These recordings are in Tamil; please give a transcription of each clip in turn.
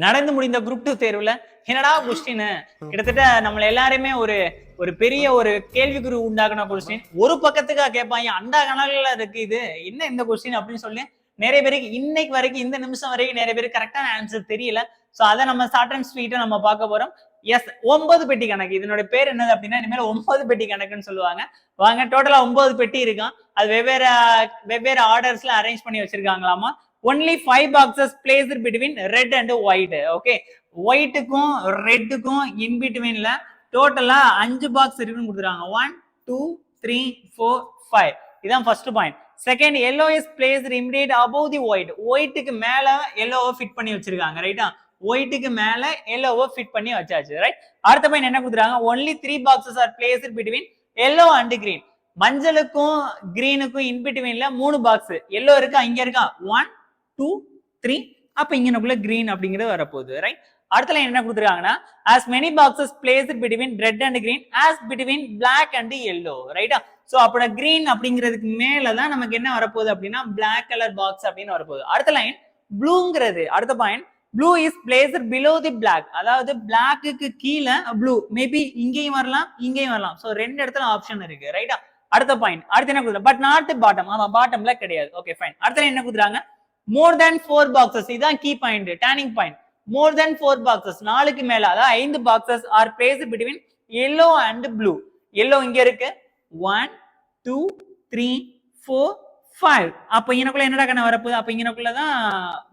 நடந்து முடிந்த குரூப் 2 தேர்வுல என்னடா கொஸ்டின் கிட்டத்தட்ட நம்மள எல்லாருமே ஒரு ஒரு பெரிய ஒரு கேள்விக்குறி உண்டாக்குன கொஸ்டின். ஒரு பக்கத்துக்கா கேட்பாங்க, அண்டா கணக்குல இருக்கு இது என்ன இந்த கொஸ்டின் அப்படின்னு சொல்லி நிறைய பேருக்கு இன்னைக்கு வரைக்கும் இந்த நிமிஷம் வரைக்கும் நிறைய பேருக்கு கரெக்டான ஆன்சர் தெரியல. சோ அதை நம்ம ஷார்ட் அண்ட் ஸ்வீட்டா நம்ம பார்க்க போறோம். எஸ், 9 பெட்டி கணக்கு. இதனோட பேர் என்னது அப்படின்னா இனிமேல் 9 பெட்டி கணக்குன்னு சொல்லுவாங்க. வாங்க, டோட்டலா 9 பெட்டி இருக்கான். அது வெவ்வேறு வெவ்வேறு ஆர்டர்ஸ்ல அரேஞ்ச் பண்ணி வச்சிருக்காங்களாமா. only 5 boxes placed between red and white. okay, white க்கும் red க்கும் in between ல டோட்டலா 5 பாக்ஸ் இருக்குன்னு கொடுத்துறாங்க. 1 2 3 4 5. இதான் first point. Second, yellow is placed immediate above the white. white க்கு மேல yellow ஃபிட் பண்ணி வச்சிருக்காங்க. ரைட்டா, white க்கு மேல yellow ஃபிட் பண்ணி வச்சாச்சு. ரைட், அடுத்த பாயிண்ட் என்ன கொடுத்துறாங்க? only 3 boxes are placed between yellow and green. மஞ்சளுக்கும் கிரீனுக்கும் இன் பிட்வீன்ல 3 பாக்ஸ். yellow இருக்கா, இங்க இருக்கா, 1 2 3. அப்ப இங்கனக்குள்ள green அப்படிங்கிறது வரப்போகுது. ரைட், அடுத்த லைன் என்ன கொடுத்துருக்காங்கன்னா as many boxes placed between red and green as between black and yellow. ரைட்டா, சோ அப்ப green அப்படிங்கிறதுக்கு மேலதான் நமக்கு என்ன வரப்போகுது அப்படின்னா black color box அப்படின்னு வரப்போகுது. அடுத்த லைன் ப்ளூங்கிறது அடுத்த point. blue is placed below the black. அதாவது blackக்கு கீழே blue. மேபி இங்கேயும் வரலாம் இங்கேயும் வரலாம். சோ ரெண்டு இடத்துல ஆப்ஷன் இருக்கு. ரைட்டா, அடுத்த பாயிண்ட். அடுத்து என்ன கொடுத்துருக்காங்க? But not bottom. ஆமா, பாட்டம்ல கிடையாது. Okay fine. அடுத்த என்ன கொடுத்துறாங்க? more than 4 boxes. இதான் key point, turning point. more than 4 boxes, 4க்கு மேல, அதாவது 5 boxes are placed between yellow and blue. yellow இங்க இருக்கு, 1 2 3 4 5. அப்ப இங்கனக்குள்ள என்னடா கண்ணா வரப்போகுது? அப்ப இங்கனக்குள்ளதான்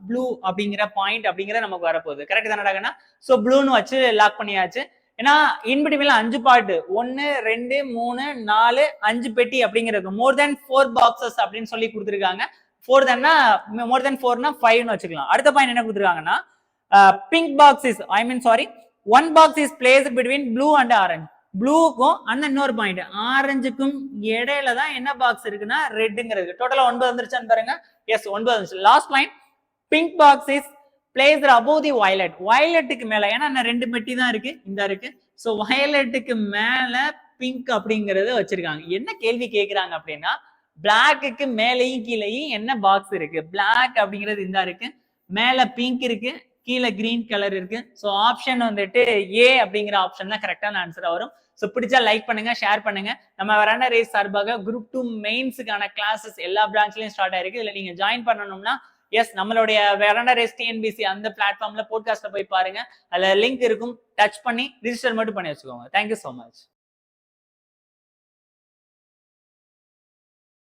ப்ளூ அப்படிங்கிற பாயிண்ட் அப்படிங்கறது நமக்கு வரப்போகுது. கரெக்ட் தானடா கண்ணா? சோ ப்ளூன்னு வச்சு லாக் பண்ணியாச்சு. ஏன்னா இன்பிட்வீன்ல 5 பார்ட், 1 2 3 4 5 பெட்டி அப்படிங்கிறது more than 4 boxes அப்படின்னு சொல்லி கொடுத்துருக்காங்க. 4 தான்னா more than 4 னா 5 னு வச்சுக்கலாம். அடுத்த பாயிண்ட் என்ன கொடுத்துருக்காங்கன்னா pink box is one box is placed between blue and orange. ப்ளூக்கும் அந்த இன்னொரு பாயிண்ட் ஆரஞ்சுக்கும் இடையில தான் என்ன பாக்ஸ் இருக்குன்னா ரெட்ங்கிறது. டோட்டலா 9 வந்துருச்சான்னு பாருங்க. எஸ், 9 வந்துச்சு. Last line, pink box is placed above the violet. வயலட்டுக்கு மேல, ஏன்னா ரெண்டு பெட்டி தான் இருக்கு, இந்த இருக்கு. சோ வயலட்டுக்கு மேல பிங்க் அப்படிங்கறது வச்சிருக்காங்க. என்ன கேள்வி கேக்குறாங்க அப்படின்னா பிளாக்கு மேலையும் கீழையும் என்ன பாக்ஸ் இருக்கு? பிளாக் அப்படிங்கிறது இந்த இருக்கு, மேல பிங்க் இருக்கு, கீழே கிரீன் கலர் இருக்கு. சோ ஆப்ஷன் வந்துட்டு ஏ அப்படிங்கிற ஆப்ஷன் தான் கரெக்டான ஆன்சரா வரும். சோ பிடிச்சா லைக் பண்ணுங்க, ஷேர் பண்ணுங்க. நம்ம வெராண்டா ரேஸ் சார்பாக குரூப் 2 மெயின்ஸுக்கான கிளாஸஸ் எல்லா பிரான்ச்லயும் ஸ்டார்ட் ஆயிருக்கு. இதுல நீங்க ஜாயின் பண்ணணும்னா எஸ், நம்மளுடைய வெராண்டா ரேஸ் டிஎன்பிசி அந்த பிளாட்ஃபார்ம்ல போட்காஸ்ட்ல போய் பாருங்க. அதுல லிங்க் இருக்கும், டச் பண்ணி ரிஜிஸ்டர் மட்டும் பண்ணி வச்சுக்கோங்க. Thank you so much.